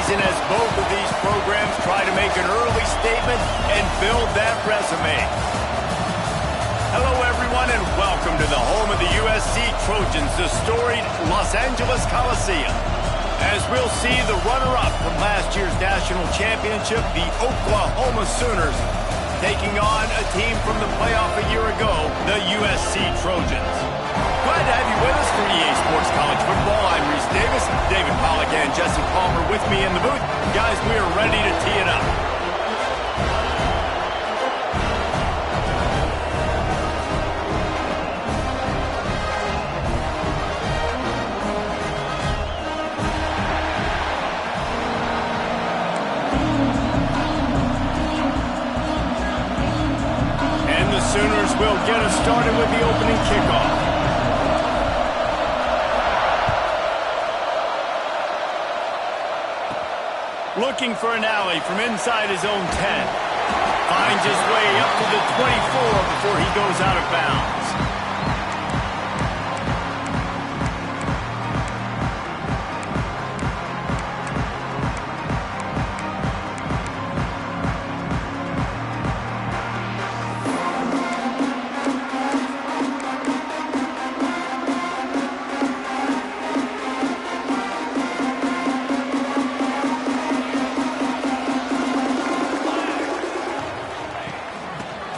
season as both of these programs try to make an early statement and build that resume. Hello, everyone, and welcome to the home of the USC Trojans, the storied Los Angeles Coliseum. As we'll see the runner-up from last year's national championship, the Oklahoma Sooners, taking on a team from the playoff a year ago, the USC Trojans. Glad to have you with us for EA Sports College Football. I'm Reese Davis, David Pollack, and Jesse Palmer with me in the booth. Guys, we are ready to tee it up. And the Sooners will get us started with the opening kickoff. Looking for an alley from inside his own 10. Finds his way up to the 24 before he goes out of bounds.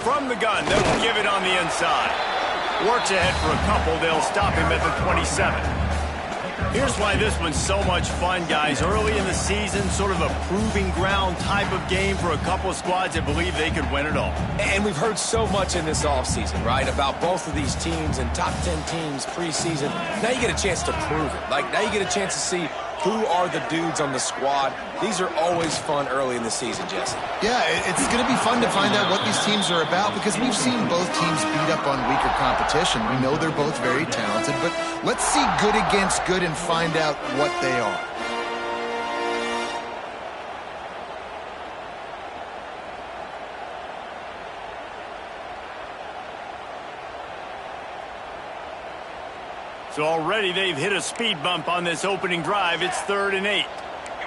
From the gun, they'll give it on the inside. Works ahead for a couple. They'll stop him at the 27. Here's why this one's so much fun, guys. Early in the season, sort of a proving ground type of game for a couple of squads that believe they could win it all. And we've heard so much in this offseason, right, about both of these teams and top 10 teams preseason. Now you get a chance to prove it. Like, now you get a chance to see who are the dudes on the squad. These are always fun early in the season, Jesse. Yeah, it's going to be fun to find out what these teams are about because we've seen both teams beat up on weaker competition. We know they're both very talented, but let's see good against good and find out what they are. So already they've hit a speed bump on this opening drive. It's 3rd and 8. Here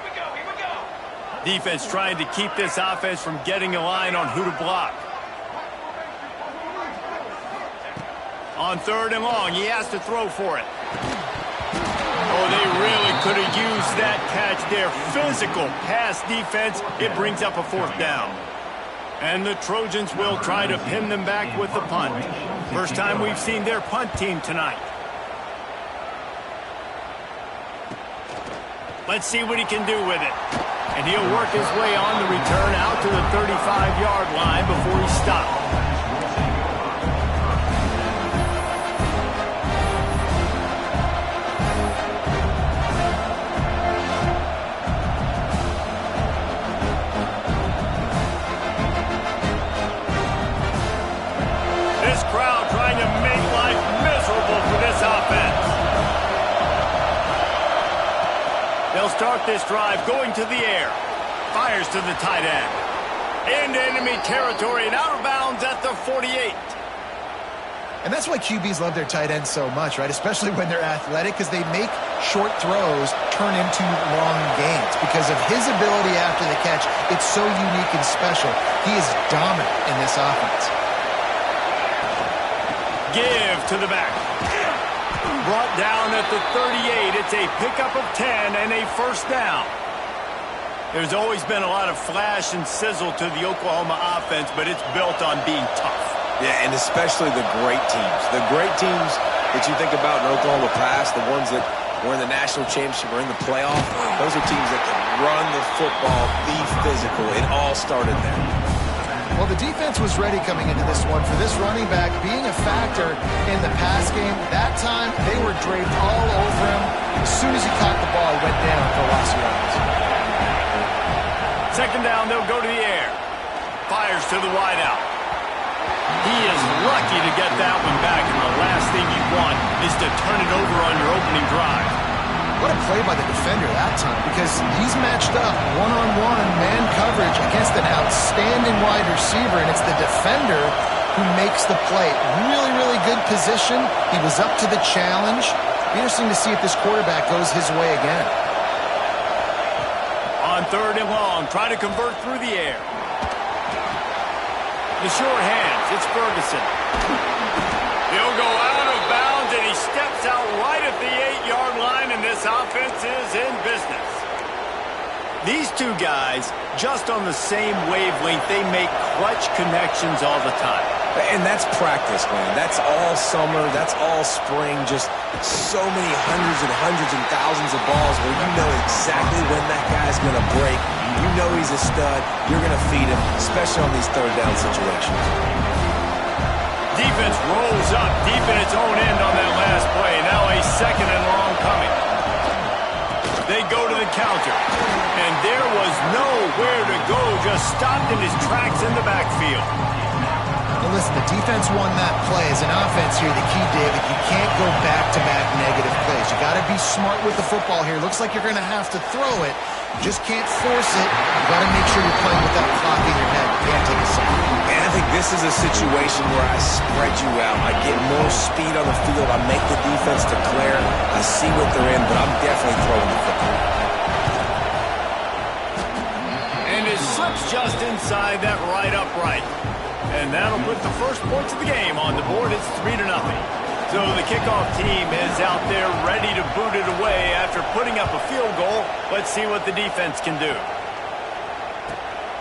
we go. Defense trying to keep this offense from getting a line on who to block. On 3rd and long, he has to throw for it. Oh, they really could have used that catch there. Physical pass defense. It brings up a 4th down. And the Trojans will try to pin them back with the punt. First time we've seen their punt team tonight. Let's see what he can do with it. And he'll work his way on the return out to the 35-yard line before he stopped. This crowd trying to make life miserable for this offense. They'll start this drive going to the air. Fires to the tight end. Into enemy territory and out of bounds at the 48. And that's why QBs love their tight ends so much, right? Especially when they're athletic, because they make short throws turn into long gains. Because of his ability after the catch, it's so unique and special. He is dominant in this offense. Give to the back. Brought down at the 38. It's a pickup of 10 and a 1st down. There's always been a lot of flash and sizzle to the Oklahoma offense, but it's built on being tough. Yeah, and especially the great teams. The great teams that you think about in Oklahoma past, the ones that were in the national championship or in the playoff, those are teams that can run the football, be physical. It all started there. Well, the defense was ready coming into this one for this running back being a factor in the pass game. That time, they were draped all over him. As soon as he caught the ball, he went down for loss of yards. 2nd down, they'll go to the air. Fires to the wideout. He is lucky to get that one back, and the last thing you want is to turn it over on your opening drive. What a play by the defender that time, because he's matched up one-on-one man coverage against an outstanding wide receiver, and it's the defender who makes the play. Really, really good position. He was up to the challenge. Be interesting to see if this quarterback goes his way again. On 3rd and long. Try to convert through the air. The short hands. It's Ferguson. He'll go out of bounds, and he steps out right at the 8-yard line, and this offense is in business. These two guys, just on the same wavelength, they make clutch connections all the time. And that's practice, man. That's all summer. That's all spring. Just so many hundreds and thousands of balls where you know exactly when that guy's going to break. You know he's a stud. You're going to feed him, especially on these 3rd down situations. Defense rolls up deep in its own end on that last play. Now a 2nd and long coming. They go to the counter. And there was nowhere to go. Just stopped in his tracks in the backfield. Well, listen, the defense won that play. As an offense here, the key, David, you can't go back-to-back negative plays. You got to be smart with the football here. Looks like you're going to have to throw it. You just can't force it. You got to make sure you're playing with that clock in your head. You can't take a sack. And I think this is a situation where I spread you out. I get more speed on the field. I make the defense declare. I see what they're in, but I'm definitely throwing the football. And it slips just inside that right upright. And that'll put the first points of the game on the board. It's 3-0. So the kickoff team is out there ready to boot it away after putting up a field goal. Let's see what the defense can do.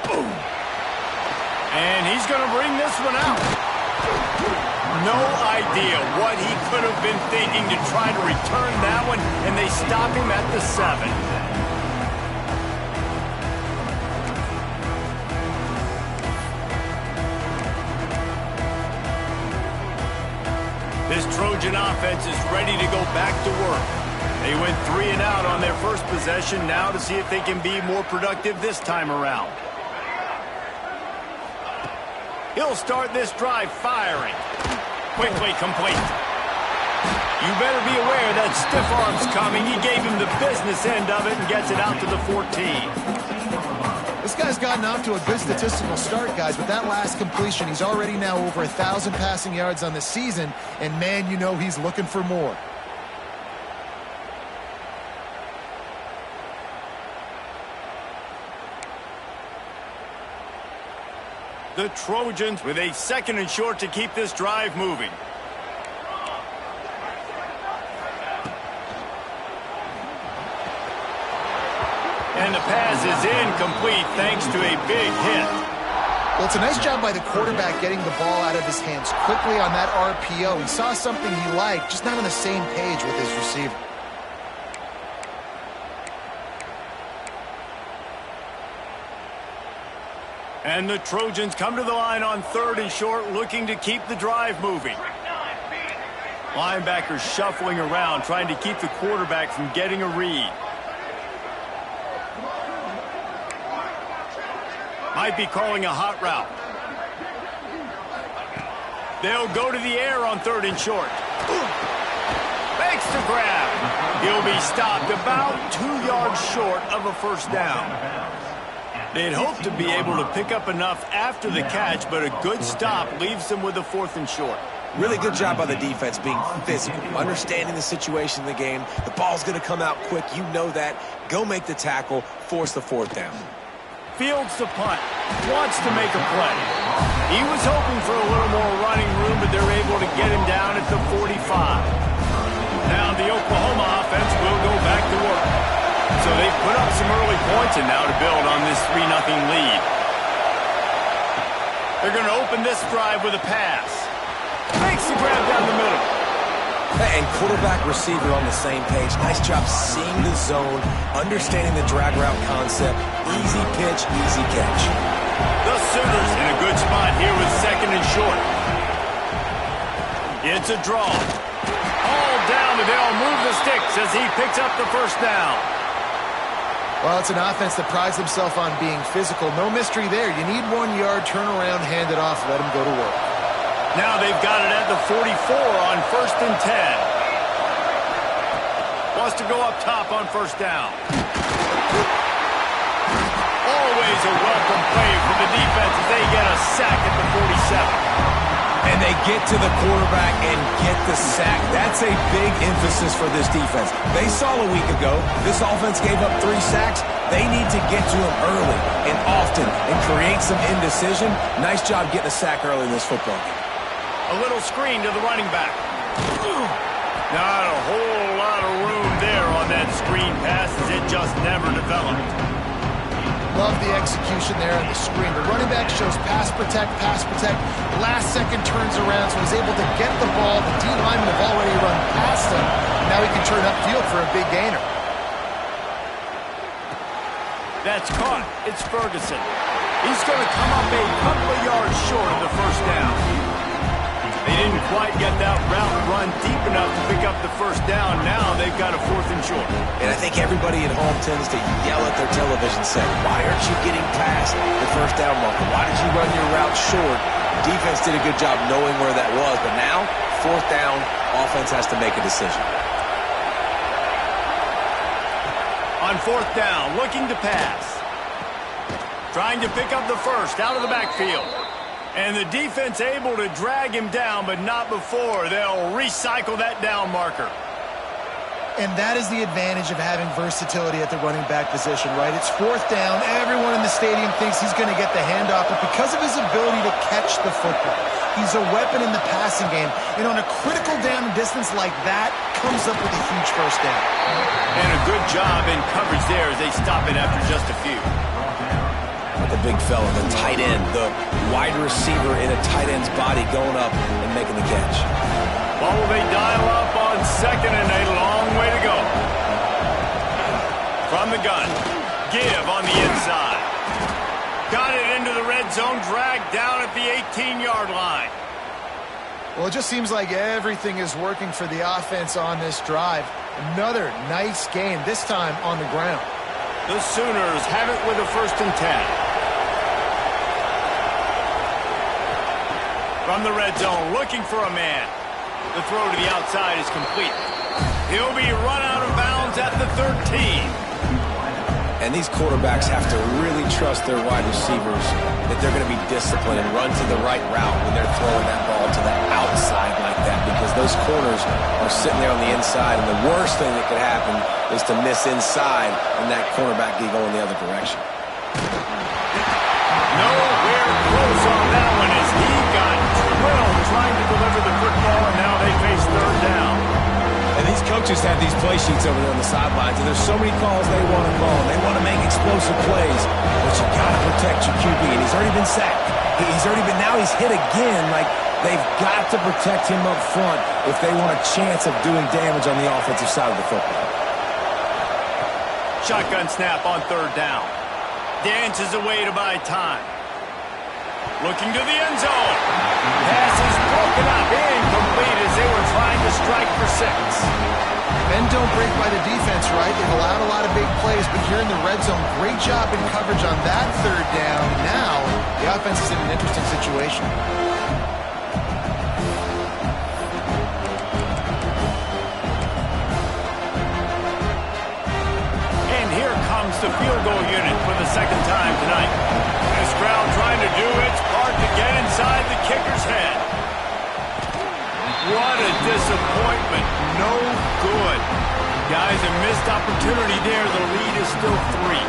Boom. And he's going to bring this one out. No idea what he could have been thinking to try to return that one, and they stop him at the 7. This Trojan offense is ready to go back to work. They went 3 and out on their first possession, now to see if they can be more productive this time around. He'll start this drive firing. Quickly complete. You better be aware that stiff arm's coming. He gave him the business end of it and gets it out to the 14. This guy's gotten off to a good statistical start, guys. With that last completion, he's already now over 1,000 passing yards on the season, and man, you know he's looking for more. The Trojans with a 2nd and short to keep this drive moving. And the pass is incomplete thanks to a big hit. Well, it's a nice job by the quarterback getting the ball out of his hands quickly on that RPO. He saw something he liked, just not on the same page with his receiver. And the Trojans come to the line on 3rd and short, looking to keep the drive moving. Linebackers shuffling around, trying to keep the quarterback from getting a read. Might be calling a hot route. They'll go to the air on 3rd and short. Makes the grab. He'll be stopped about 2 yards short of a first down. They'd hoped to be able to pick up enough after the catch, but a good stop leaves them with a 4th and short. Really good job by the defense being physical, understanding the situation in the game. The ball's going to come out quick. You know that. Go make the tackle, force the 4th down. Fields to punt. Wants to make a play. He was hoping for a little more running room, but they're able to get him down at the 45. Now the Oklahoma offense will go back to work. So they've put up some early points and now to build on this 3-0 lead. They're going to open this drive with a pass. Makes the grab down the middle. And quarterback receiver on the same page. Nice job seeing the zone, understanding the drag route concept. Easy pitch, easy catch. The Sooners in a good spot here with 2nd and short. It's a draw. All down, and they'll move the sticks as he picks up the first down. Well, it's an offense that prides themselves on being physical. No mystery there. You need 1 yard, turn around, hand it off, let them go to work. Now they've got it at the 44 on 1st and 10. Wants to go up top on 1st down. Always a welcome play for the defense as they get a sack at the 47. And they get to the quarterback and get the sack. That's a big emphasis for this defense. They saw a week ago this offense gave up 3 sacks. They need to get to him early and often and create some indecision. Nice job getting a sack early in this football game. A little screen to the running back. Not a whole lot of room there on that screen pass as it just never developed. Love the execution there on the screen. The running back shows pass protect. Last second turns around, so he's able to get the ball. The D linemen have already run past him. Now he can turn upfield for a big gainer. That's caught. It's Ferguson. He's going to come up a couple of yards short of the first down. They didn't quite get that route run deep enough to pick up the first down. Now they've got a 4th and short. And I think everybody at home tends to yell at their television set, why aren't you getting past the first down marker? Why did you run your route short? Defense did a good job knowing where that was, but now, 4th down, offense has to make a decision. On 4th down, looking to pass. Trying to pick up the first out of the backfield. And the defense able to drag him down, but not before they'll recycle that down marker. And that is the advantage of having versatility at the running back position, right? It's 4th down. Everyone in the stadium thinks he's going to get the handoff, but because of his ability to catch the football, he's a weapon in the passing game. And on a critical down distance like that, comes up with a huge first down. And a good job in coverage there as they stop it after just a few. The big fella, the tight end, the wide receiver in a tight end's body going up and making the catch. Well, will they dial up on 2nd and a long way to go. From the gun, give on the inside. Got it into the red zone, dragged down at the 18-yard line. Well, it just seems like everything is working for the offense on this drive. Another nice game, this time on the ground. The Sooners have it with a 1st and 10. From the red zone, looking for a man. The throw to the outside is complete. He'll be run out of bounds at the 13. And these quarterbacks have to really trust their wide receivers that they're going to be disciplined and run to the right route when they're throwing that ball to the outside like that, because those corners are sitting there on the inside, and the worst thing that could happen is to miss inside and that cornerback be going the other direction. Nowhere close on that one as he got drilled trying to deliver the football, and now they face 3rd down. And these coaches have these play sheets over there on the sidelines, and there's so many calls they want to call. They want to make explosive plays, but you got to protect your QB, and he's already been sacked. Now he's hit again. Like, they've got to protect him up front if they want a chance of doing damage on the offensive side of the football. Shotgun snap on 3rd down. Dances away to buy time. Looking to the end zone. Pass is broken up. Incomplete as they were trying to strike for 6. Men don't break by the defense, right? They've allowed a lot of big plays, but here in the red zone, great job in coverage on that 3rd down. Now, the offense is in an interesting situation. And here comes the field goal unit for the 2nd time tonight. This crowd trying to do its part to get inside the kicker's head. What a disappointment. No good. Guys, a missed opportunity there. The lead is still 3.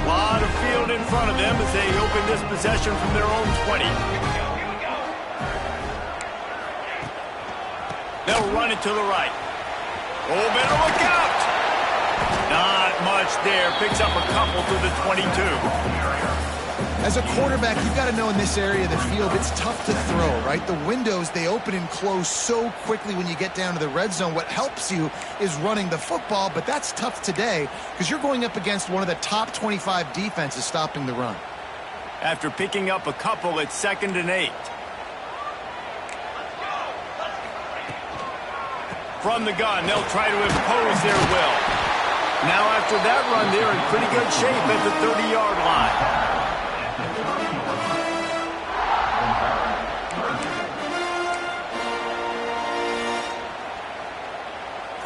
Lot of field in front of them as they open this possession from their own 20. They'll run it to the right. Oh, better look out. Not much there. Picks up a couple to the 22. As a quarterback, you've got to know in this area of the field, it's tough to throw, right? The windows, they open and close so quickly when you get down to the red zone. What helps you is running the football, but that's tough today because you're going up against one of the top 25 defenses stopping the run. After picking up a couple, it's 2nd and 8. From the gun, they'll try to impose their will. Now after that run, they're in pretty good shape at the 30-yard line.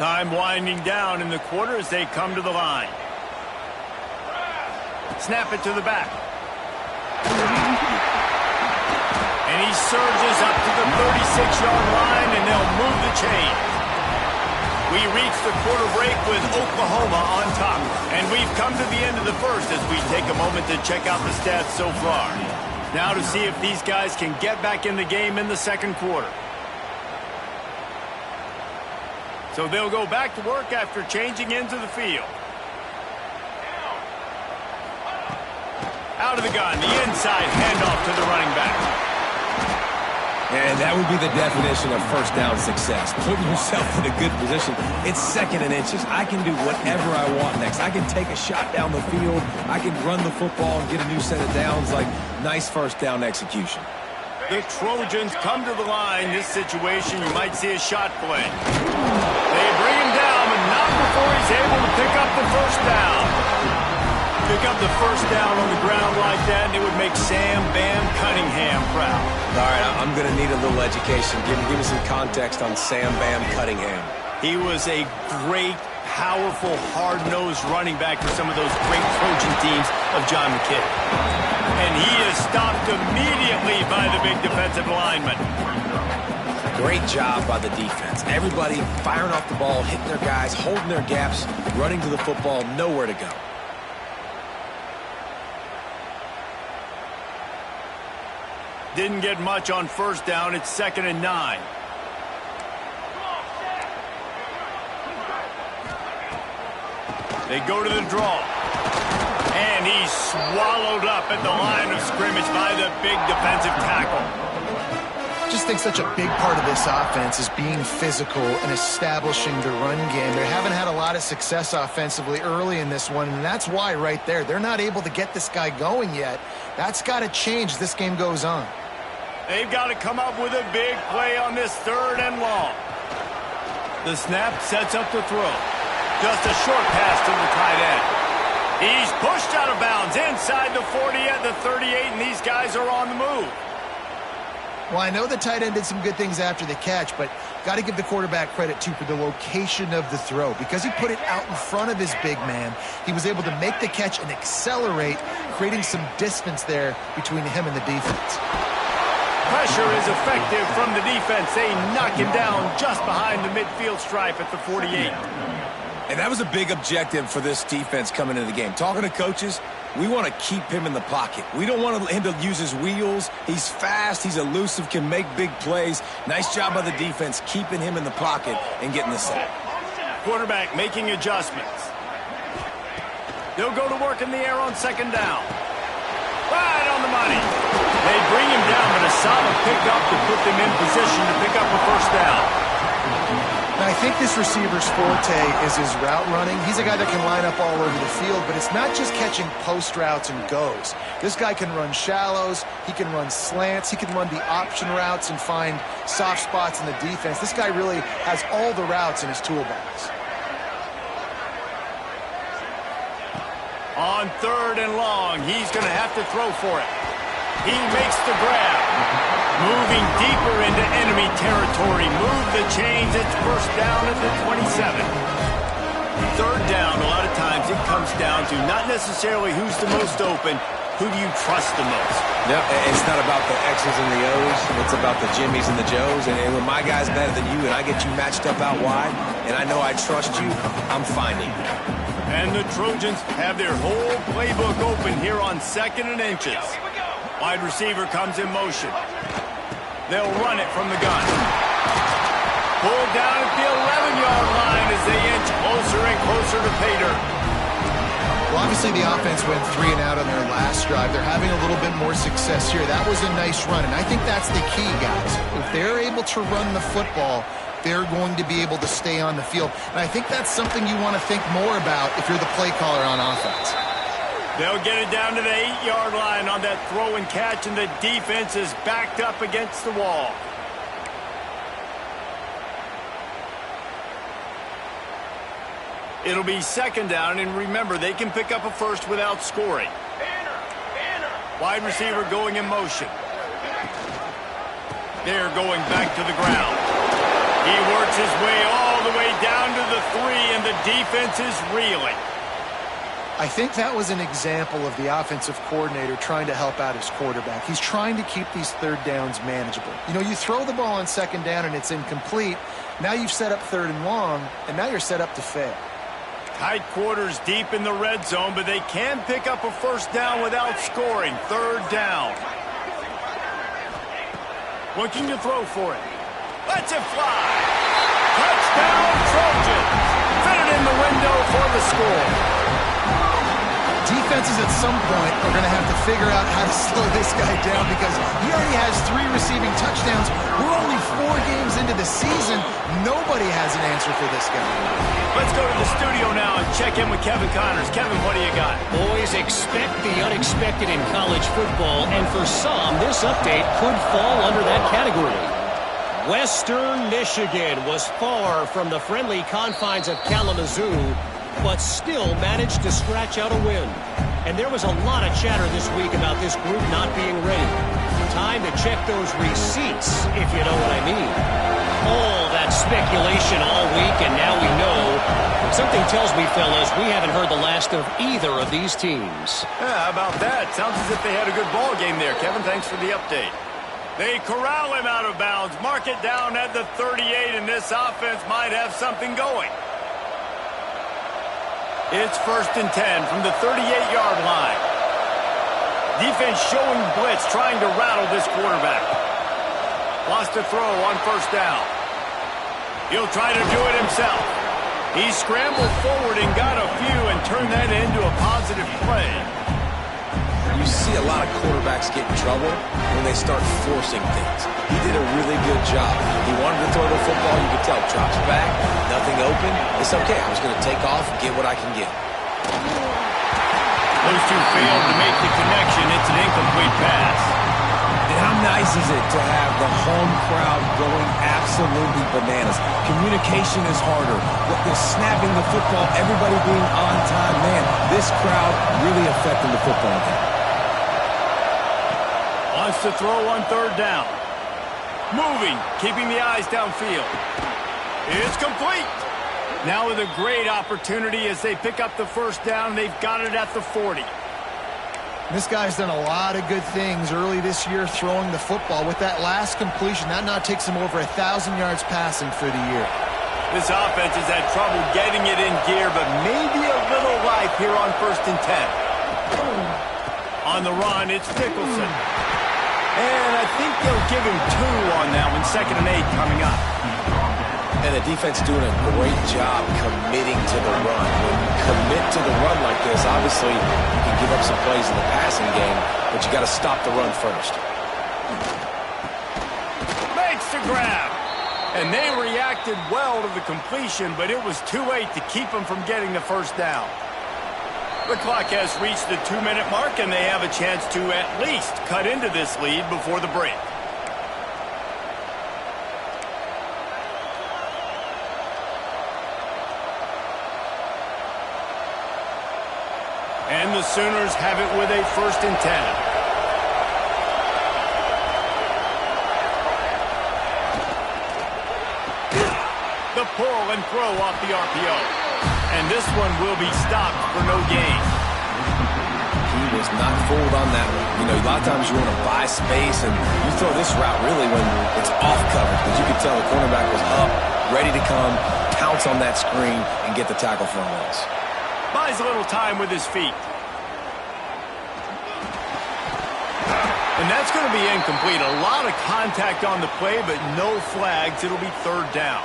Time winding down in the quarter as they come to the line. Snap it to the back. And he surges up to the 36-yard line, and they'll move the chain. We reach the quarter break with Oklahoma on top. And we've come to the end of the first as we take a moment to check out the stats so far. Now to see if these guys can get back in the game in the second quarter. So they'll go back to work after changing into the field. Out of the gun, the inside handoff to the running back. And that would be the definition of first down success. Putting yourself in a good position. It's 2nd and inches. I can do whatever I want next. I can take a shot down the field. I can run the football and get a new set of downs. Like, nice first down execution. The Trojans come to the line. This situation, you might see a shot play. They bring him down, but not before he's able to pick up the first down. Pick up the first down on the ground like that, and it would make Sam Bam Cunningham proud. All right, I'm going to need a little education. Give me some context on Sam Bam Cunningham. He was a great, powerful, hard-nosed running back for some of those great Trojan teams of John McKay. And he is stopped immediately by the big defensive lineman. Great job by the defense. Everybody firing off the ball, hitting their guys, holding their gaps, running to the football, nowhere to go. Didn't get much on first down. It's 2nd and 9. They go to the draw. And he's swallowed up at the line of scrimmage by the big defensive tackle. I just think such a big part of this offense is being physical and establishing the run game. They haven't had a lot of success offensively early in this one, and that's why right there. They're not able to get this guy going yet. That's got to change as this game goes on. They've got to come up with a big play on this 3rd and long. The snap sets up the throw. Just a short pass to the tight end. He's pushed out of bounds inside the 40 at the 38, and these guys are on the move. Well, I know the tight end did some good things after the catch, but got to give the quarterback credit, too, for the location of the throw. Because he put it out in front of his big man, he was able to make the catch and accelerate, creating some distance there between him and the defense. Pressure is effective from the defense. They knock him down just behind the midfield stripe at the 48. And that was a big objective for this defense coming into the game. Talking to coaches, we want to keep him in the pocket. We don't want him to use his wheels. He's fast, he's elusive, can make big plays. Nice job by the defense keeping him in the pocket and getting the sack. Quarterback making adjustments. They'll go to work in the air on 2nd down. Right on the money. They bring him down, but a solid pickup to put them in position to pick up a first down. Now, I think this receiver's forte is his route running. He's a guy that can line up all over the field, but it's not just catching post routes and goes. This guy can run shallows, he can run slants, he can run the option routes and find soft spots in the defense. This guy really has all the routes in his toolbox. On 3rd and long, he's going to have to throw for it. He makes the grab. Moving deeper into enemy territory. Move the chains. It's first down at the 27. 3rd down, a lot of times it comes down to not necessarily who's the most open, who do you trust the most? Yep, it's not about the X's and the O's. It's about the Jimmies and the Joes. And when my guy's better than you and I get you matched up out wide, and I know I trust you, I'm finding you. And the Trojans have their whole playbook open here on 2nd and inches. Wide receiver comes in motion. They'll run it from the gun. Pulled down at the 11-yard line as they inch closer and closer to pay dirt. Well, obviously the offense went 3 and out on their last drive. They're having a little bit more success here. That was a nice run, and I think that's the key, guys. If they're able to run the football, they're going to be able to stay on the field. And I think that's something you want to think more about if you're the play caller on offense. They'll get it down to the 8-yard line on that throw and catch, and the defense is backed up against the wall. It'll be 2nd down, and remember, they can pick up a first without scoring. Wide receiver going in motion. They're going back to the ground. He works his way all the way down to the 3, and the defense is reeling. I think that was an example of the offensive coordinator trying to help out his quarterback. He's trying to keep these third downs manageable. You know, you throw the ball on second down and it's incomplete. Now you've set up third and long, and now you're set up to fail. Tight quarters deep in the red zone, but they can pick up a first down without scoring. Third down. What can you throw for it? Lets it fly. Touchdown, Trojans. Fit it in the window for the score. Defenses at some point are going to have to figure out how to slow this guy down because he already has 3 receiving touchdowns. We're only 4 games into the season. Nobody has an answer for this guy. Let's go to the studio now and check in with Kevin Connors. Kevin, what do you got? Boys, expect the unexpected in college football, and for some, this update could fall under that category. Western Michigan was far from the friendly confines of Kalamazoo, but still managed to scratch out a win. And there was a lot of chatter this week about this group not being ready. Time to check those receipts, if you know what I mean. All that speculation all week, and now we know. Something tells me, fellas, we haven't heard the last of either of these teams. Yeah, how about that? Sounds as if they had a good ball game there. Kevin, thanks for the update. They corral him out of bounds, mark it down at the 38, and this offense might have something going. It's 1st and 10 from the 38-yard line. Defense showing blitz, trying to rattle this quarterback. Lost a throw on 1st down. He'll try to do it himself. He scrambled forward and got a few and turned that into a positive play. You see a lot of quarterbacks get in trouble when they start forcing things. He did a really good job. He wanted to throw the football. You could tell. Drops back, nothing open. It's okay. I'm just going to take off and get what I can get. Those two failed to make the connection. It's an incomplete pass. And how nice is it to have the home crowd going absolutely bananas? Communication is harder. They're snapping the football, everybody being on time. Man, this crowd really affecting the football game. Wants to throw on 3rd down. Moving, keeping the eyes downfield. It's complete. Now with a great opportunity as they pick up the 1st down. They've got it at the 40. This guy's done a lot of good things early this year throwing the football. With that last completion, that now takes him over 1,000 yards passing for the year. This offense has had trouble getting it in gear, but maybe a little life here on 1st and 10. On the run, it's Nicholson. And I think they'll give him 2 on that one. 2nd and 8 coming up. And the defense doing a great job committing to the run. When you commit to the run like this, obviously you can give up some plays in the passing game, but you got to stop the run first. Makes the grab. And they reacted well to the completion, but it was too late to keep them from getting the 1st down. The clock has reached the 2-minute mark, and they have a chance to at least cut into this lead before the break. And the Sooners have it with a 1st and 10. The pull and throw off the RPO. And this one will be stopped for no gain. He was not fooled on that one. You know, a lot of times you want to buy space, and you throw this route really when it's off coverage. But you could tell the cornerback was up, ready to come, pounce on that screen, and get the tackle for a loss. Buys a little time with his feet. And that's going to be incomplete. A lot of contact on the play, but no flags. It'll be 3rd down.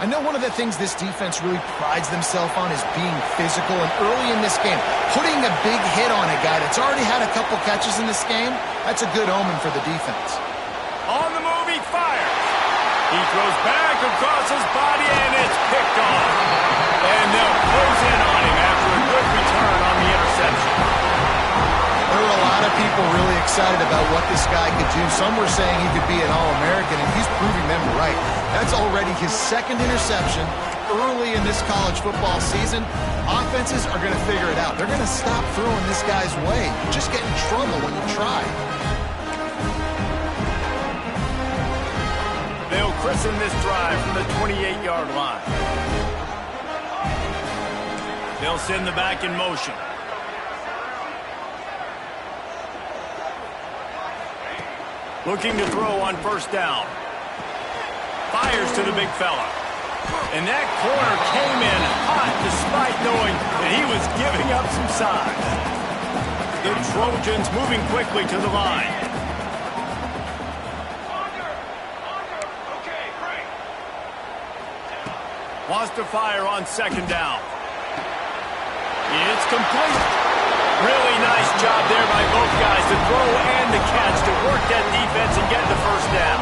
I know one of the things this defense really prides themselves on is being physical, and early in this game, putting a big hit on a guy that's already had a couple catches in this game, that's a good omen for the defense. On the move, he fires. He throws back across his body, and it's picked off. And they'll close in on him after a good return on the interception. There were a lot of people really excited about what this guy could do. Some were saying he could be an All-American, and he's proving them right. That's already his 2nd interception early in this college football season. Offenses are going to figure it out. They're going to stop throwing this guy's way. You just get in trouble when you try. They'll crisp success in this drive from the 28-yard line. They'll send the back in motion. Looking to throw on first down. Fires to the big fella. And that corner came in hot despite knowing that he was giving up some size. The Trojans moving quickly to the line. Wants to fire on second down. It's complete. Really nice job there by both guys to throw and to catch to work that defense and get the first down.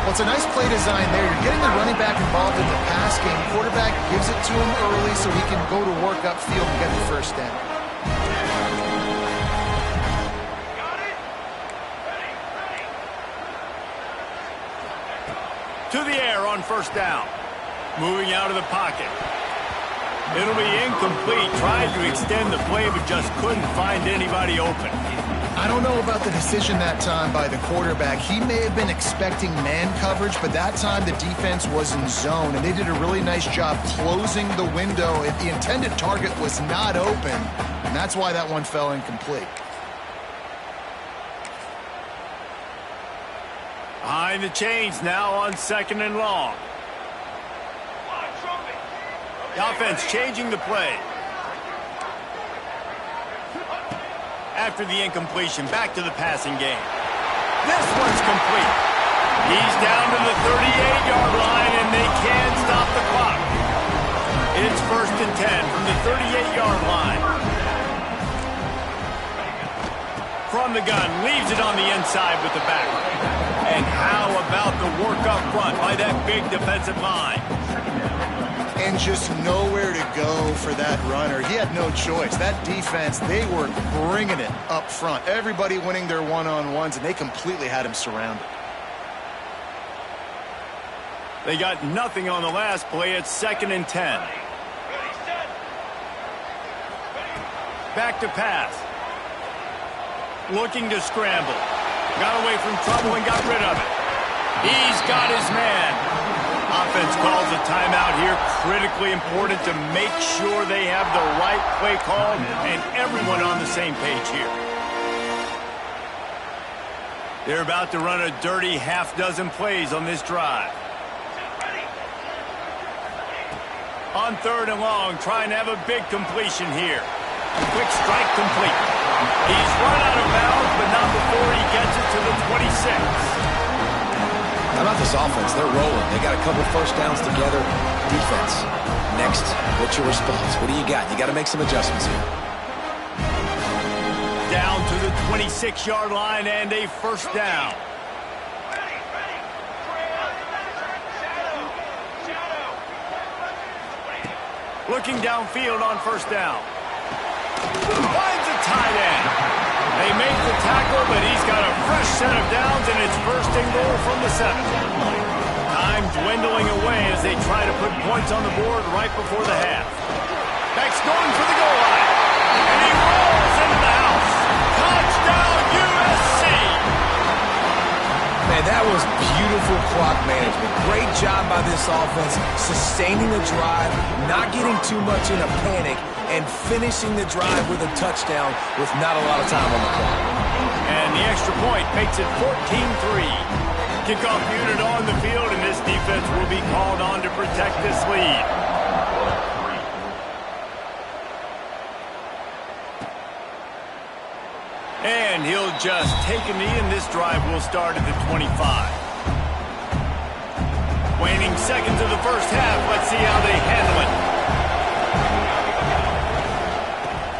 Well, it's a nice play design there. You're getting the running back involved in the pass game. Quarterback gives it to him early so he can go to work upfield and get the first down. To the air on first down. Moving out of the pocket. It'll be incomplete. Tried to extend the play, but just couldn't find anybody open. I don't know about the decision that time by the quarterback. He may have been expecting man coverage, but that time the defense was in zone, and they did a really nice job closing the window if the intended target was not open, and that's why that one fell incomplete. Behind the chains now on second and long. The offense changing the play. After the incompletion, back to the passing game. This one's complete. He's down to the 38-yard line, and they can stop the clock. It's 1st and 10 from the 38-yard line. From the gun, leaves it on the inside with the back. And how about the work up front by that big defensive line? And just nowhere to go for that runner. He had no choice. That defense, they were bringing it up front. Everybody winning their one-on-ones, and they completely had him surrounded. They got nothing on the last play. It's 2nd and 10. Back to pass. Looking to scramble. Got away from trouble and got rid of it. He's got his man. Offense calls a timeout here. Critically important to make sure they have the right play call and everyone on the same page here. They're about to run a dirty half-dozen plays on this drive. On 3rd and long, trying to have a big completion here. Quick strike complete. He's run out of bounds, but not before he gets it to the 26. How about this offense? They're rolling. They got a couple first downs together. Defense. Next, what's your response? What do you got? You got to make some adjustments here. Down to the 26-yard line and a first down. Looking downfield on first down. Finds a tight end. They make the tackle, but he's got a fresh set of downs, and it's 1st and goal from the 7. Time dwindling away as they try to put points on the board right before the half. Beck's going for the goal line, and he rolls into the house. Touchdown, USC! Man, that was beautiful clock management. Great job by this offense, sustaining the drive, not getting too much in a panic, and finishing the drive with a touchdown with not a lot of time on the clock. And the extra point makes it 14-3. Kickoff unit on the field, and this defense will be called on to protect this lead. And he'll just take a knee, and this drive will start at the 25. Waning seconds of the first half. Let's see how they handle it.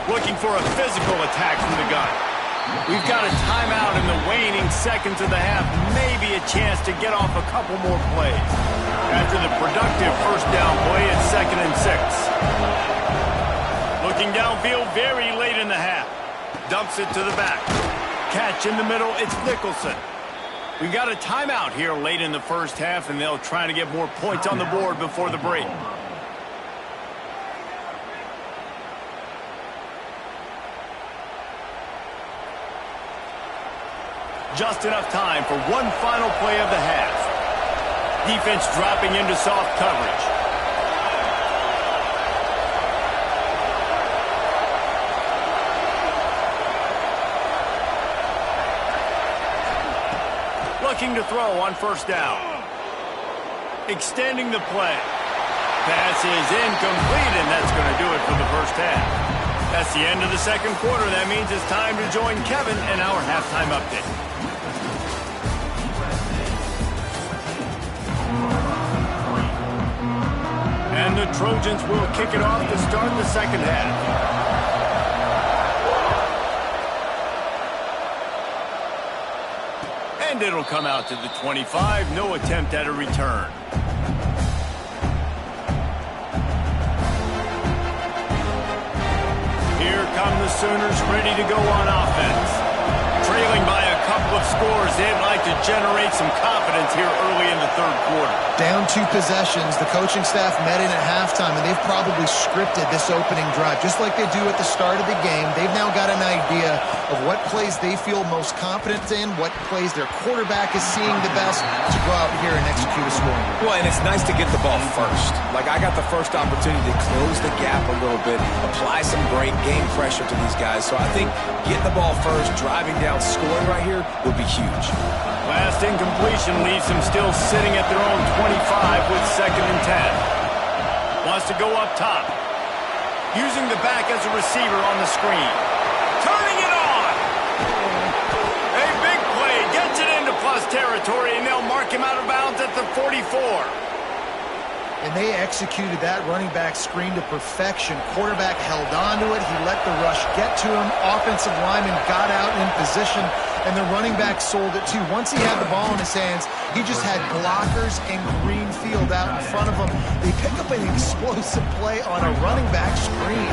Looking for a physical attack from the gun. We've got a timeout in the waning seconds of the half. Maybe a chance to get off a couple more plays. After the productive first down play, it's 2nd and 6. Looking downfield very late in the half. Dumps it to the back. Catch in the middle, it's Nicholson. We got a timeout here late in the first half, and they'll try to get more points on the board before the break. Just enough time for one final play of the half. Defense dropping into soft coverage. Looking to throw on first down. Extending the play. Pass is incomplete, and that's going to do it for the first half. That's the end of the second quarter. That means it's time to join Kevin in our halftime update. And the Trojans will kick it off to start the second half. And it'll come out to the 25. No attempt at a return. Here come the Sooners ready to go on offense. Trailing by a couple of scores, they'd like to generate some confidence here early in the third quarter. Down 2 possessions, the coaching staff met in at halftime, and they've probably scripted this opening drive. Just like they do at the start of the game, they've now got an idea of what plays they feel most confident in, what plays their quarterback is seeing the best to go out here and execute a scoring. Well, and it's nice to get the ball first. Like, I got the first opportunity to close the gap a little bit, apply some great game pressure to these guys. So I think getting the ball first, driving down, scoring right here would be huge. Last incompletion leaves them still sitting at their own 25 with 2nd and 10. Wants to go up top. Using the back as a receiver on the screen. Turning it on! A big play. Gets it into plus territory, and they'll mark him out of bounds at the 44. And they executed that running back screen to perfection. Quarterback held on to it. He let the rush get to him. Offensive lineman got out in position, and the running back sold it too. Once he had the ball in his hands, he just had blockers and green field out in front of him. They pick up an explosive play on a running back screen.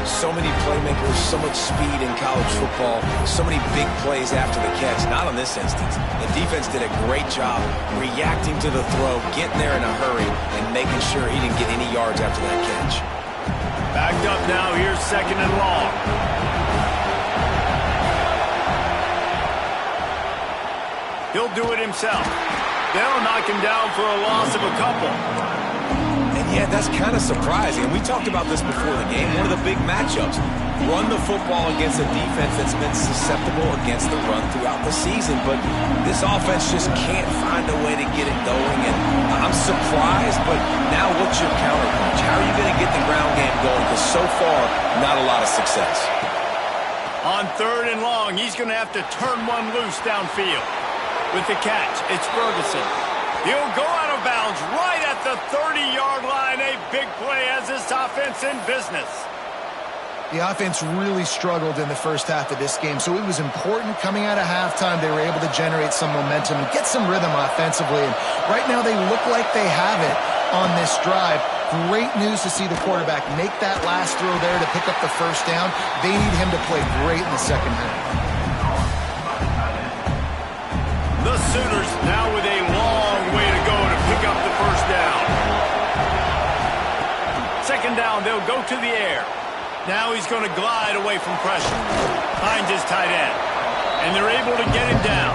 So many playmakers, so much speed in college football, so many big plays after the catch. Not on this instance. The defense did a great job reacting to the throw, getting there in a hurry, and making sure he didn't get any yards after that catch. Backed up now. Here's 2nd and long. He'll do it himself. They'll knock him down for a loss of a couple. Yeah, that's kind of surprising. We talked about this before the game. One of the big matchups. Run the football against a defense that's been susceptible against the run throughout the season. But this offense just can't find a way to get it going. And I'm surprised, but now what's your counterpunch? How are you going to get the ground game going? Because so far, not a lot of success. On 3rd and long, he's going to have to turn one loose downfield. With the catch, it's Ferguson. He'll go out of bounds right at the 30-yard line. A big play as this offense in business. The offense really struggled in the first half of this game, so it was important coming out of halftime they were able to generate some momentum and get some rhythm offensively. And right now they look like they have it on this drive. Great news to see the quarterback make that last throw there to pick up the first down. They need him to play great in the second half. The Sooners now with a long way to go to pick up the first down. 2nd down, they'll go to the air. Now he's going to glide away from pressure. Finds his tight end. And they're able to get him down.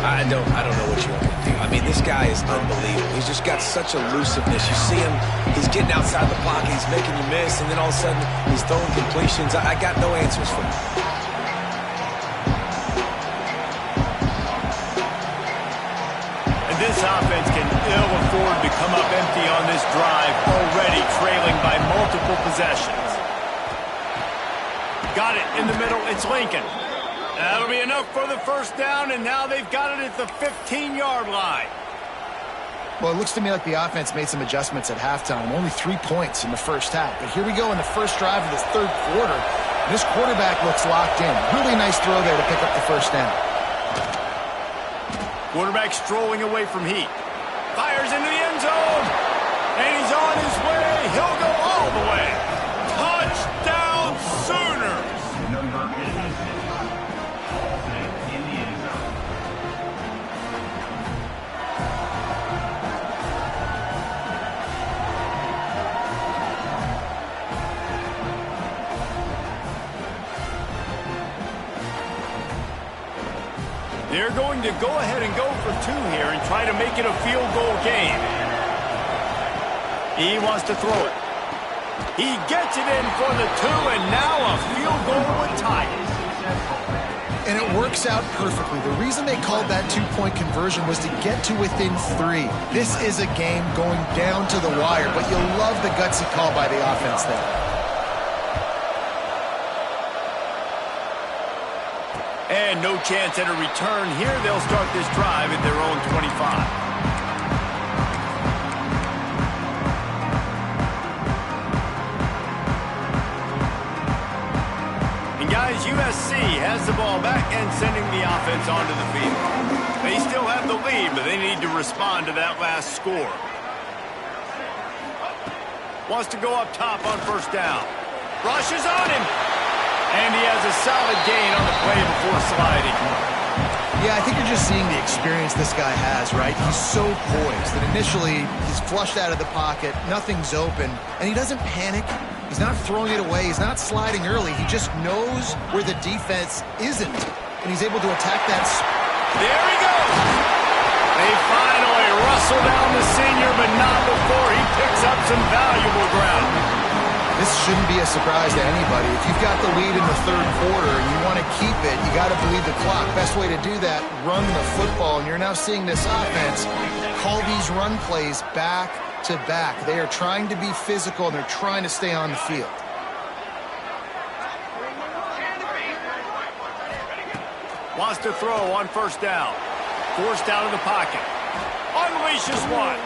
I don't know what you want me to do. I mean, this guy is unbelievable. He's just got such elusiveness. You see him, he's getting outside the pocket, he's making you miss, and then all of a sudden he's throwing completions. I got no answers for him. This offense can ill afford to come up empty on this drive, already trailing by multiple possessions. Got it in the middle. It's Lincoln. That'll be enough for the first down, and now they've got it at the 15-yard line. Well, it looks to me like the offense made some adjustments at halftime. Only 3 points in the first half. But here we go in the first drive of this third quarter. This quarterback looks locked in. Really nice throw there to pick up the first down. Quarterback strolling away from heat. Fires into the end zone. And he's on his way. He'll go all the way. Touchdown, Sooners. They're going to go ahead and go for 2 here and try to make it a field goal game. He wants to throw it. He gets it in for the 2, and now a field goal would tie it. And it works out perfectly. The reason they called that 2-point conversion was to get to within 3. This is a game going down to the wire, but you'll love the gutsy call by the offense there. And no chance at a return here. They'll start this drive at their own 25. Guys, USC has the ball back and sending the offense onto the field. They still have the lead, but they need to respond to that last score. Wants to go up top on first down. Rushes on him. And he has a solid gain on the play before sliding. Yeah, I think you're just seeing the experience this guy has, right? He's so poised that initially he's flushed out of the pocket, nothing's open, and he doesn't panic. He's not throwing it away. He's not sliding early. He just knows where the defense isn't, and he's able to attack that. There he goes. They finally rustle down the senior, but not before he picks up some valuable ground. This shouldn't be a surprise to anybody. If you've got the lead in the 3rd quarter and you want to keep it, you got to bleed the clock. Best way to do that, run the football, and you're now seeing this offense call these run plays back to back. They are trying to be physical, and they're trying to stay on the field. Wants to throw on first down. Forced out of the pocket. Unleashes one.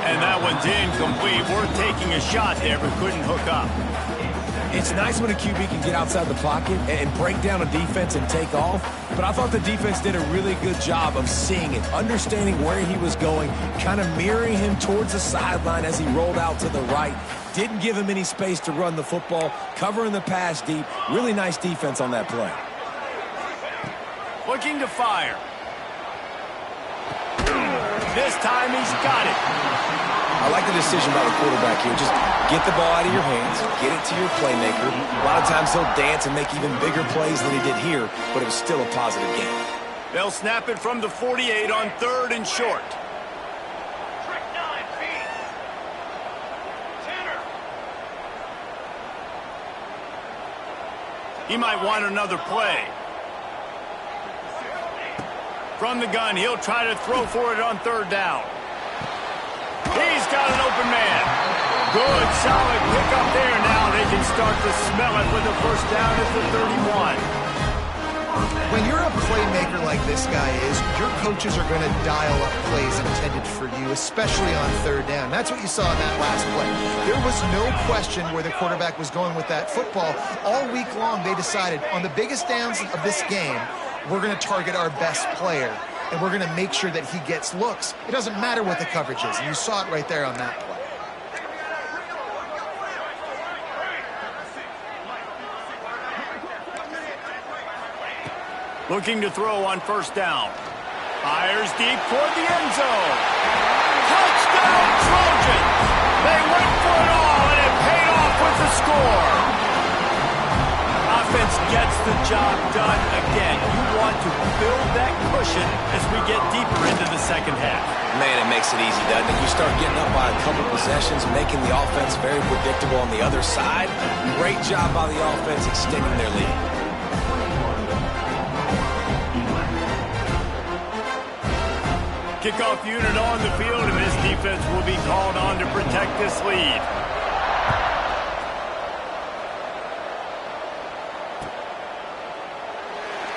And that one's incomplete. Worth taking a shot there, but couldn't hook up. It's nice when a QB can get outside the pocket and break down a defense and take off, but I thought the defense did a really good job of seeing it, understanding where he was going, kind of mirroring him towards the sideline as he rolled out to the right. Didn't give him any space to run the football, covering the pass deep. Really nice defense on that play. Looking to fire. This time he's got it. I like the decision by the quarterback here. Just get the ball out of your hands, get it to your playmaker. A lot of times he'll dance and make even bigger plays than he did here, but it was still a positive game. They'll snap it from the 48 on 3rd and short. Trick 9, feet. Tanner. He might want another play. From the gun, he'll try to throw for it on 3rd down. He's got an open man. Good, solid pick up there. Now they can start to smell it with the first down at the 31. When you're a playmaker like this guy is, your coaches are going to dial up plays intended for you, especially on 3rd down. That's what you saw in that last play. There was no question where the quarterback was going with that football. All week long, they decided on the biggest downs of this game, we're going to target our best player, and we're going to make sure that he gets looks. It doesn't matter what the coverage is, and you saw it right there on that play. Looking to throw on first down. Fires deep toward the end zone. Touchdown Trojans! They went for it all, and it paid off with the score. Offense gets the job done again. You want to build that cushion as we get deeper into the second half. Man, it makes it easy, doesn't it? You start getting up by a couple possessions, making the offense very predictable on the other side. Great job by the offense extending their lead. Kickoff unit on the field, and this defense will be called on to protect this lead.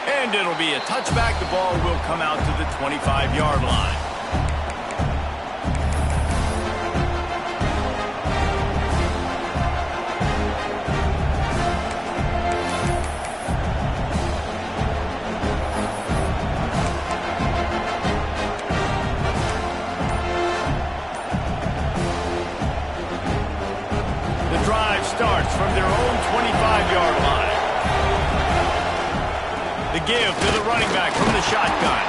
And it'll be a touchback. The ball will come out to the 25-yard line. The drive starts from their own 25-yard line. The give to the running back from the shotgun.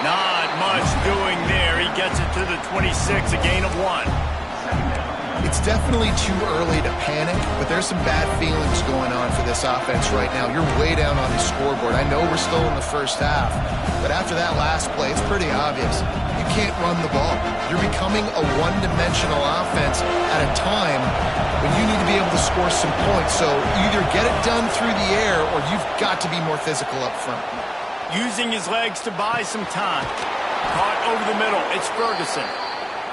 Not much doing there. He gets it to the 26, a gain of 1. It's definitely too early to panic, but there's some bad feelings going on for this offense right now. You're way down on the scoreboard. I know we're still in the first half, but after that last play, it's pretty obvious. You can't run the ball. You're becoming a one-dimensional offense at a time when you need to be able to score some points. So either get it done through the air or you've got to be more physical up front. Using his legs to buy some time. Caught over the middle. It's Ferguson.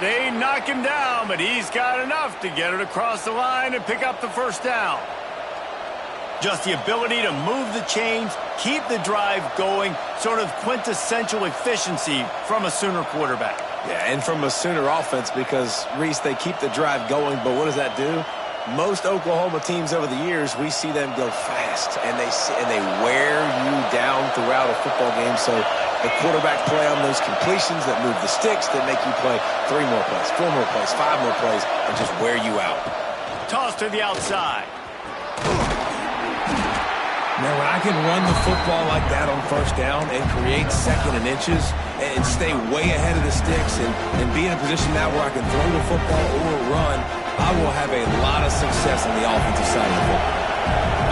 They knock him down, but he's got enough to get it across the line and pick up the first down. Just the ability to move the chains, keep the drive going, sort of quintessential efficiency from a Sooner quarterback. Yeah, and from a Sooner offense because, Reese, they keep the drive going, but what does that do? Most Oklahoma teams over the years, we see them go fast, and they wear you down throughout a football game. So the quarterback play on those completions that move the sticks that make you play 3 more plays, 4 more plays, 5 more plays, and just wear you out. Toss to the outside. Now, when I can run the football like that on first down and create second and inches and stay way ahead of the sticks and be in a position now where I can throw the football or run, I will have a lot of success on the offensive side of the football.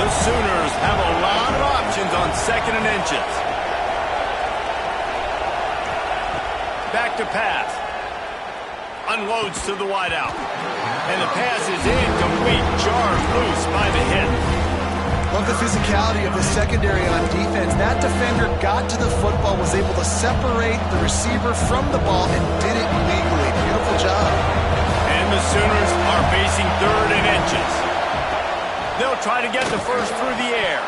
The Sooners have a lot of options on second and inches. Back to pass. Unloads to the wideout. And the pass is incomplete. Jarred loose by the hit. Love the physicality of the secondary on defense. That defender got to the football, was able to separate the receiver from the ball, and did it legally. Beautiful job. And the Sooners are facing third and inches. They'll try to get the first through the air.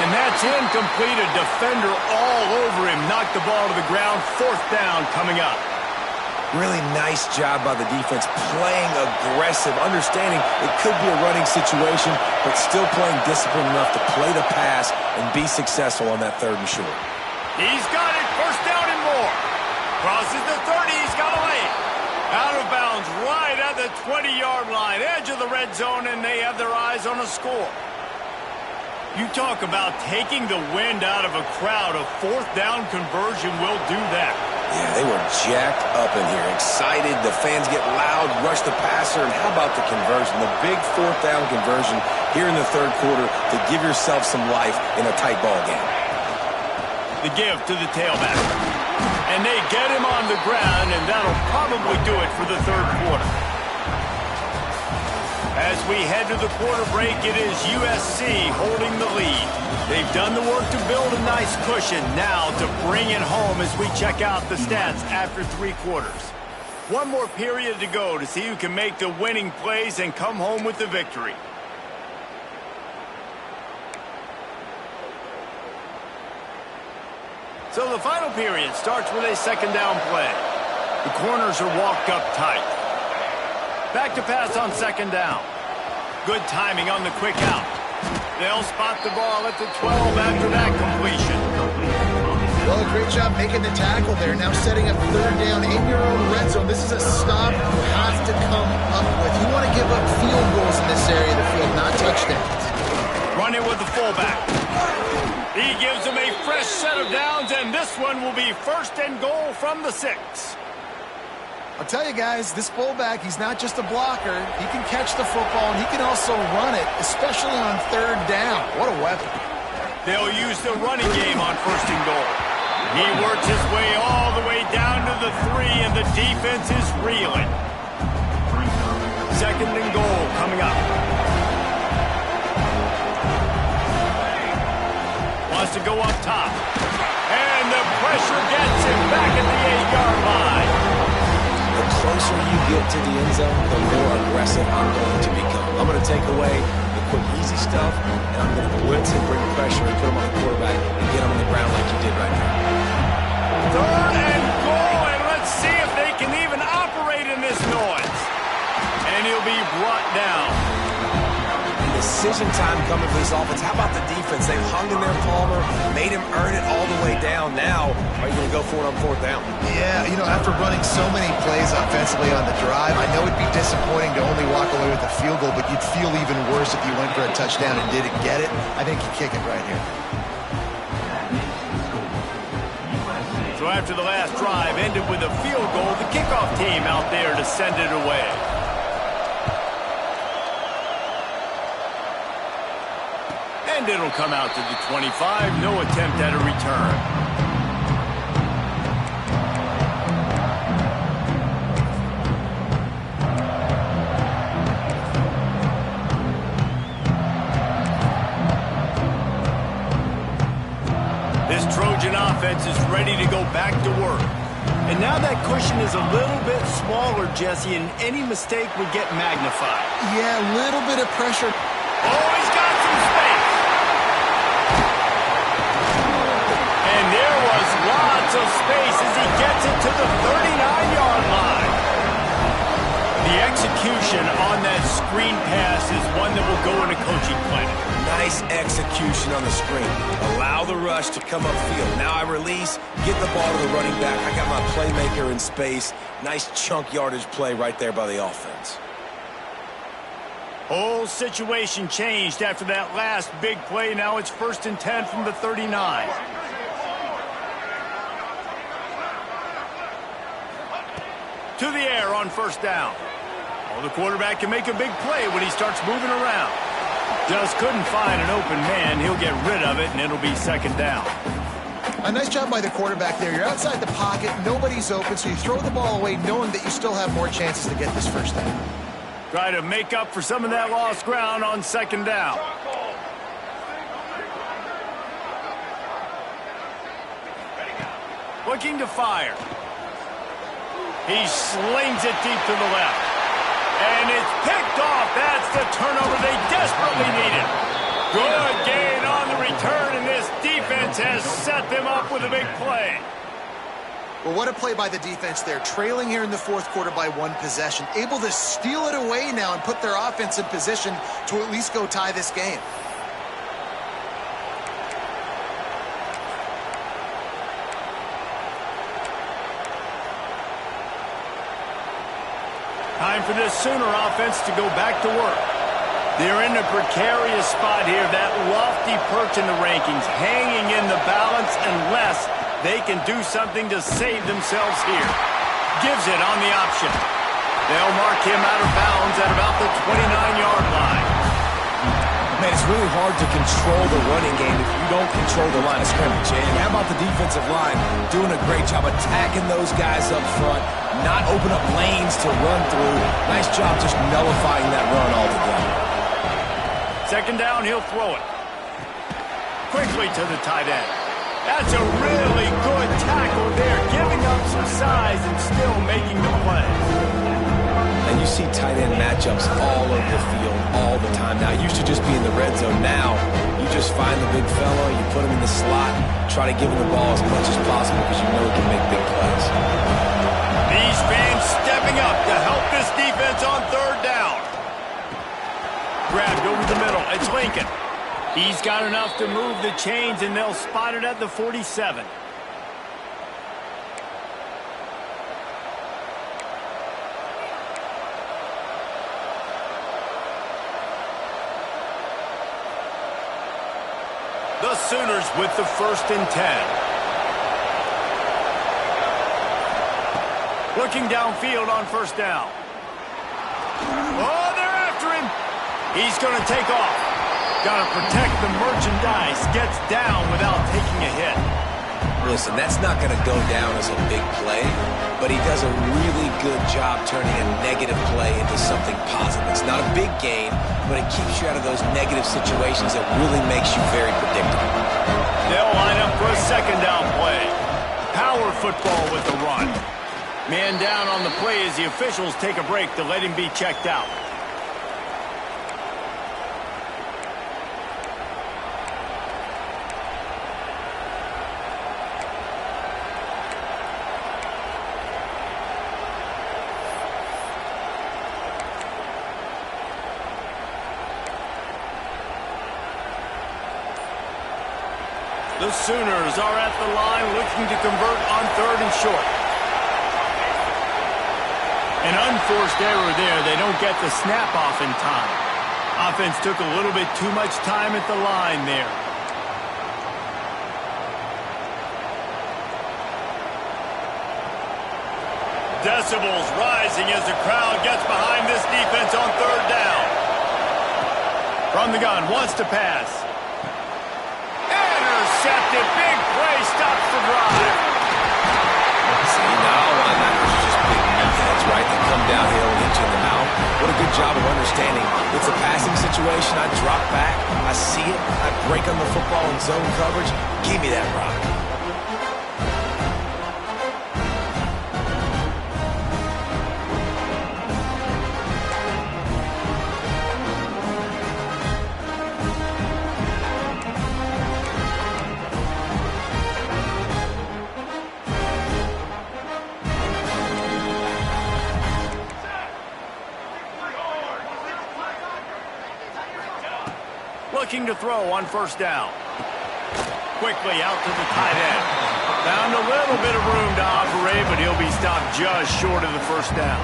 And that's incomplete. A defender all over him. Knocked the ball to the ground. Fourth down coming up. Really nice job by the defense, playing aggressive, understanding it could be a running situation, but still playing disciplined enough to play the pass and be successful on that third and short. He's got it. First down and more. Crosses the 30. He's got a lane. Out of bounds right at the 20-yard line. Edge of the red zone, and they have their eyes on a score. You talk about taking the wind out of a crowd. A fourth down conversion will do that. Yeah, they were jacked up in here, excited. The fans get loud, rush the passer, and how about the conversion? The big fourth down conversion here in the third quarter to give yourself some life in a tight ball game. The give to the tailback. And they get him on the ground, and that'll probably do it for the third quarter. As we head to the quarter break, it is USC holding the lead. They've done the work to build a nice cushion. Now to bring it home as we check out the stats after 3 quarters. One more period to go to see who can make the winning plays and come home with the victory. So the final period starts with a second down play. The corners are walked up tight. Back to pass on second down. Good timing on the quick out. They'll spot the ball at the 12 after that completion. Well, a great job making the tackle there. Now setting up third down in your own red zone. This is a stop you have to come up with. You want to give up field goals in this area of the field, not touchdowns. Run it with the fullback. He gives them a fresh set of downs, and this one will be first and goal from the 6. I'll tell you guys, this fullback, he's not just a blocker. He can catch the football, and he can also run it, especially on third down. What a weapon. They'll use the running game on first and goal. He works his way all the way down to the 3, and the defense is reeling. Second and goal coming up. Wants to go up top. And the pressure gets him back at the 8-yard line. The closer you get to the end zone, the more aggressive I'm going to become. I'm going to take away the quick, easy stuff, and I'm going to blitz and bring pressure and put him on the quarterback and get him on the ground like you did right now. Third and goal, and let's see if they can even operate in this noise. And he'll be brought down. Decision time coming for this offense. How about the defense? They've hung in their Palmer, made him earn it all the way down. Now, are you going to go for it on fourth down? Yeah, you know, after running so many plays offensively on the drive, I know it'd be disappointing to only walk away with a field goal, but you'd feel even worse if you went for a touchdown and didn't get it. I think you kick it right here. So after the last drive ended with a field goal, the kickoff team out there to send it away. And it'll come out to the 25. No attempt at a return. This Trojan offense is ready to go back to work. And now that cushion is a little bit smaller, Jesse, and any mistake would get magnified. Yeah, a little bit of pressure. Oh, he's got some space. And there was lots of space as he gets it to the 39-yard line. The execution on that screen pass is one that will go in a coaching clinic. Nice execution on the screen. Allow the rush to come upfield. Now I release, get the ball to the running back. I got my playmaker in space. Nice chunk yardage play right there by the offense. Whole situation changed after that last big play. Now it's 1st and 10 from the 39. To the air on 1st down. Oh, the quarterback can make a big play when he starts moving around. Just couldn't find an open man. He'll get rid of it, and it'll be 2nd down. A nice job by the quarterback there. You're outside the pocket, nobody's open, so you throw the ball away knowing that you still have more chances to get this 1st down. Try to make up for some of that lost ground on 2nd down. Looking to fire. He slings it deep to the left. And it's picked off. That's the turnover they desperately needed. Good gain on the return, and this defense has set them up with a big play. Well, what a play by the defense there. Trailing here in the 4th quarter by 1 possession. Able to steal it away now and put their offense in position to at least go tie this game. Time for this Sooner offense to go back to work. They're in a precarious spot here, that lofty perch in the rankings, hanging in the balance unless they can do something to save themselves here. Gives it on the option. They'll mark him out of bounds at about the 29-yard line. Man, it's really hard to control the running game if you don't control the line of scrimmage. And how about the defensive line doing a great job attacking those guys up front, not open up lanes to run through. Nice job just nullifying that run altogether. 2nd down, he'll throw it. Quickly to the tight end. That's a really good tackle there, giving up some size and still making the play. And you see tight end matchups all over the field all the time. Now, it used to just be in the red zone. Now, you just find the big fella, you put him in the slot, try to give him the ball as much as possible because you know he can make big plays. These fans stepping up to help this defense on 3rd down. Grabbed over the middle. It's Lincoln. He's got enough to move the chains, and they'll spot it at the 47. The Sooners with the 1st and 10. Looking downfield on 1st down. Oh, they're after him. He's going to take off. Got to protect the merchandise. Gets down without taking a hit. Listen, that's not going to go down as a big play, but he does a really good job turning a negative play into something positive. It's not a big gain, but it keeps you out of those negative situations that really makes you very predictable. They'll line up for a 2nd down play. Power football with the run. Man down on the play as the officials take a break to let him be checked out. The Sooners are at the line looking to convert on 3rd and short. An unforced error there. They don't get the snap off in time. Offense took a little bit too much time at the line there. Decibels rising as the crowd gets behind this defense on 3rd down. From the gun, wants to pass. It's a passing situation. I drop back. I see it. I break on the football in zone coverage. Give me that rock. Looking to throw on first down. Quickly out to the tight end. Found a little bit of room to operate, but he'll be stopped just short of the first down.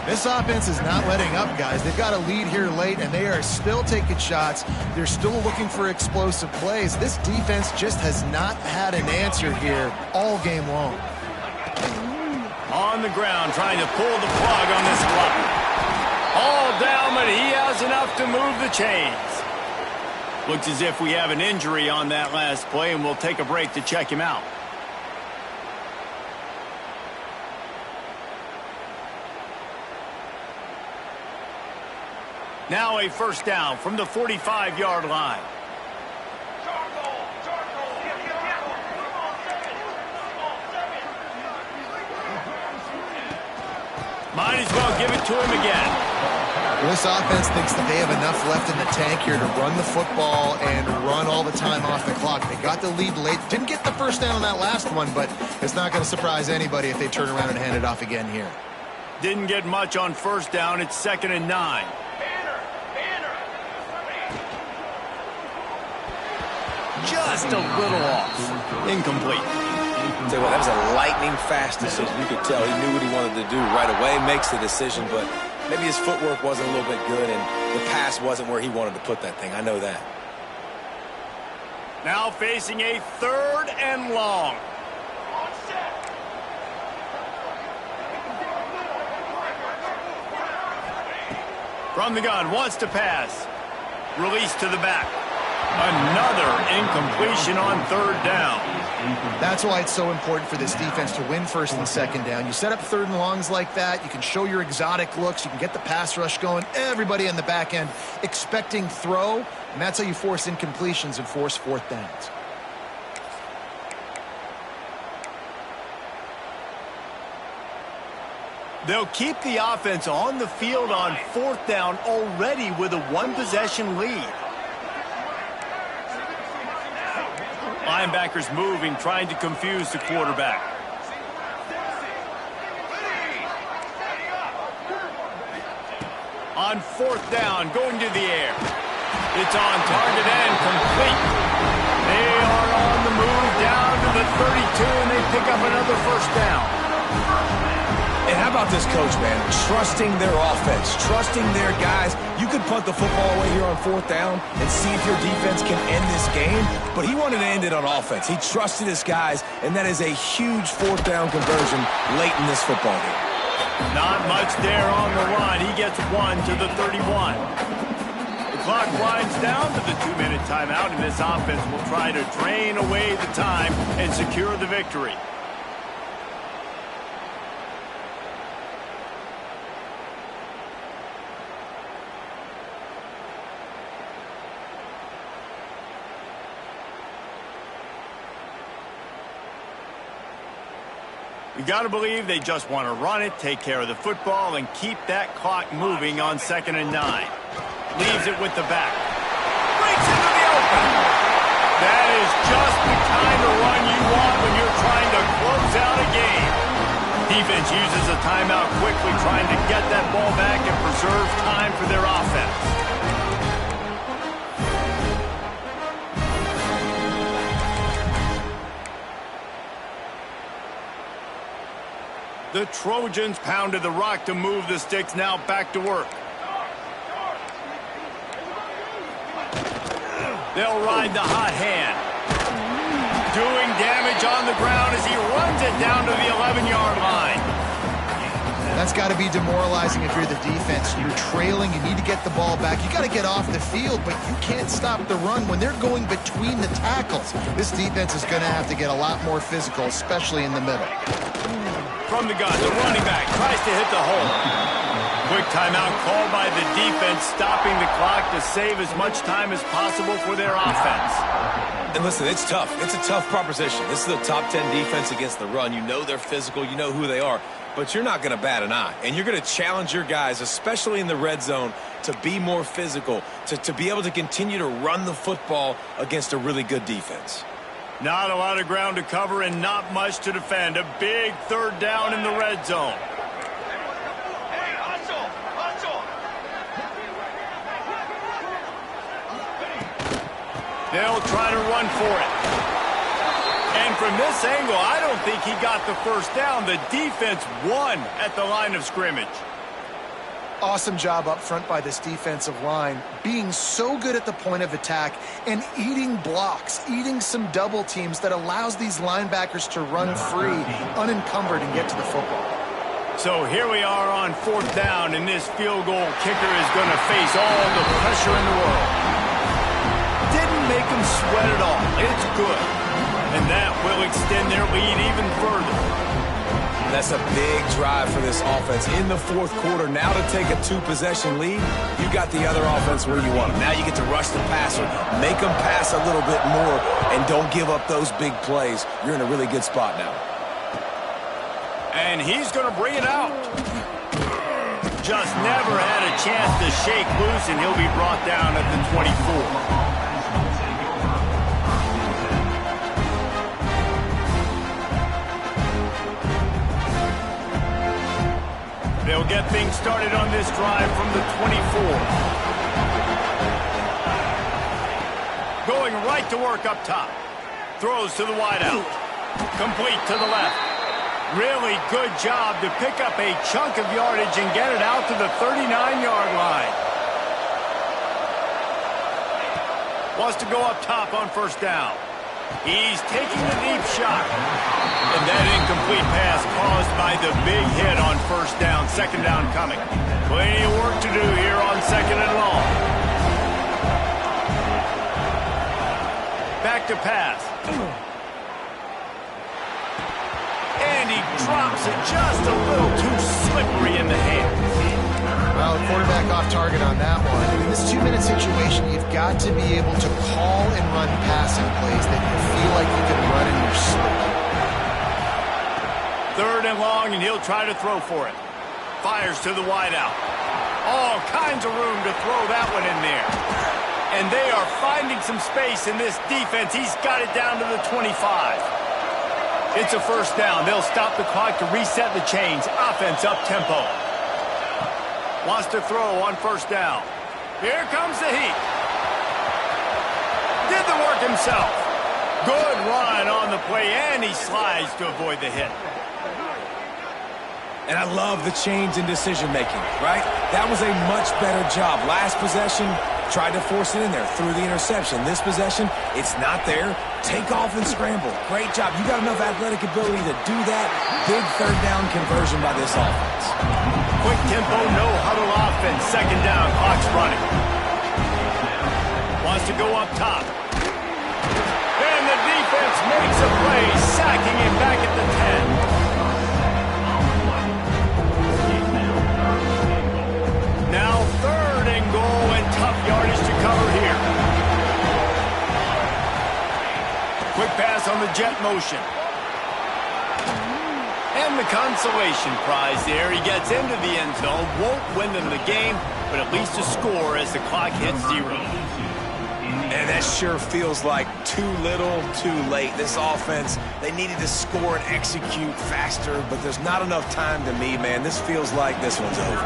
This offense is not letting up, guys. They've got a lead here late, and they are still taking shots. They're still looking for explosive plays. This defense just has not had an answer here all game long. On the ground, trying to pull the plug on this clock. All down, but he has enough to move the chains. Looks as if we have an injury on that last play, and we'll take a break to check him out. Now a first down from the 45-yard line. Might as well give it to him again. Well, this offense thinks that they have enough left in the tank here to run the football and run all the time off the clock. They got the lead late. Didn't get the first down on that last one, but it's not going to surprise anybody if they turn around and hand it off again here. Didn't get much on first down. It's 2nd and 9. Just a little off. Incomplete. Tell you what, that was a lightning-fast decision. You could tell he knew what he wanted to do right away, makes the decision, but maybe his footwork wasn't a little bit good, and the pass wasn't where he wanted to put that thing. I know that. Now facing a 3rd and long. From the gun, wants to pass. Release to the back. Another incompletion on 3rd down. That's why it's so important for this defense to win 1st and 2nd down. You set up 3rd and longs like that. You can show your exotic looks. You can get the pass rush going. Everybody in the back end expecting throw, and that's how you force incompletions and force 4th downs. They'll keep the offense on the field on 4th down already with a 1-possession lead. Linebackers moving, trying to confuse the quarterback. On 4th down, going to the air. It's on target and complete. They are on the move down to the 32, and they pick up another first down. And how about this coach, man? Trusting their offense, trusting their guys. You could punt the football away here on 4th down and see if your defense can end this game, but he wanted to end it on offense. He trusted his guys, and that is a huge 4th down conversion late in this football game. Not much there on the run. He gets 1 to the 31. The clock winds down to the 2-minute timeout, and this offense will try to drain away the time and secure the victory. You got to believe they just want to run it, take care of the football, and keep that clock moving on 2nd and 9. Leaves it with the back. Breaks into the open. That is just the kind of run you want when you're trying to close out a game. Defense uses a timeout quickly, trying to get that ball back and preserve time for their offense. The Trojans pounded the rock to move the sticks, now back to work. They'll ride the hot hand. Doing damage on the ground as he runs it down to the 11-yard line. That's got to be demoralizing if you're the defense. You're trailing, you need to get the ball back. You got to get off the field, but you can't stop the run when they're going between the tackles. This defense is going to have to get a lot more physical, especially in the middle. From the gun, the running back tries to hit the hole. Quick timeout called by the defense, stopping the clock to save as much time as possible for their offense. And listen, it's tough. It's a tough proposition. This is the top 10 defense against the run. You know they're physical. You know who they are. But you're not going to bat an eye. And you're going to challenge your guys, especially in the red zone, to be more physical, to be able to continue to run the football against a really good defense. Not a lot of ground to cover and not much to defend. A big third down in the red zone. Hey, hustle! Hustle! They'll try to run for it. And from this angle, I don't think he got the first down. The defense won at the line of scrimmage. Awesome job up front by this defensive line, being so good at the point of attack and eating blocks, eating some double teams that allows these linebackers to run free, unencumbered, and get to the football. So here we are on fourth down, and this field goal kicker is going to face all the pressure in the world. Didn't make him sweat at all. It's good. And that will extend their lead even further. That's a big drive for this offense in the fourth quarter. Now to take a 2-possession lead, you got the other offense where you want them. Now you get to rush the passer, make them pass a little bit more, and don't give up those big plays. You're in a really good spot now. And he's going to bring it out. Just never had a chance to shake loose, and he'll be brought down at the 24. They'll get things started on this drive from the 24. Going right to work up top. Throws to the wideout. Complete to the left. Really good job to pick up a chunk of yardage and get it out to the 39-yard line. Wants to go up top on first down. He's taking the deep shot. And that incomplete pass caused by the big hit on first down. Second down coming. Plenty of work to do here on second and long. Back to pass. And he drops it just a little too slippery in the hands. Well, the quarterback off target on that one. In this 2-minute situation, you've got to be able to call and run passing plays that you feel like you can run in your sleep. Third and long, and he'll try to throw for it. Fires to the wideout. All kinds of room to throw that one in there. And they are finding some space in this defense. He's got it down to the 25. It's a first down. They'll stop the clock to reset the chains. Offense up-tempo. Wants to throw on first down. Here comes the heat. Did the work himself. Good run on the play, and he slides to avoid the hit. And I love the change in decision-making, right? That was a much better job. Last possession, tried to force it in there, threw the interception. This possession, it's not there. Take off and scramble. Great job. You got enough athletic ability to do that. Big third down conversion by this offense. Quick tempo, no huddle offense. Second down, clock's running. Wants to go up top. And the defense makes a play, sacking him back at the 10. Now third and goal and tough yardage to cover here. Quick pass on the jet motion. And the consolation prize there. He gets into the end zone. Won't win them the game, but at least a score as the clock hits 0. And that sure feels like too little, too late. This offense, they needed to score and execute faster, but there's not enough time to me, man. This feels like this one's over.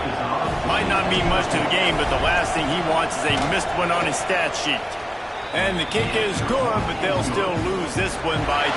Might not mean much to the game, but the last thing he wants is a missed one on his stat sheet. And the kick is good, but they'll still lose this one by 3.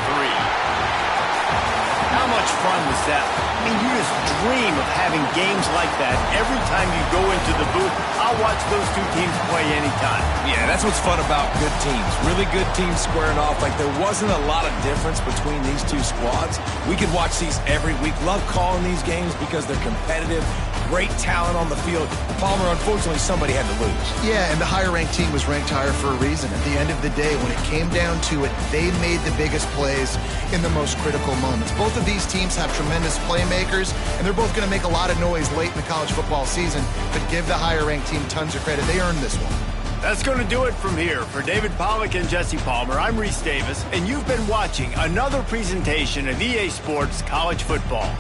How much fun was that? I mean, you just dream of having games like that every time you go into the booth. I'll watch those two teams play anytime. Yeah, that's what's fun about good teams. Really good teams squaring off. Like, there wasn't a lot of difference between these two squads. We could watch these every week. Love calling these games because they're competitive. Great talent on the field. Palmer, unfortunately, somebody had to lose. Yeah, and the higher-ranked team was ranked higher for a reason. At the end of the day, when it came down to it, they made the biggest plays in the most critical moments. Both of these teams have tremendous playmakers, and they're both going to make a lot of noise late in the college football season, but give the higher-ranked team tons of credit. They earned this one. That's going to do it from here. For David Pollack and Jesse Palmer, I'm Reese Davis, and you've been watching another presentation of EA Sports College Football.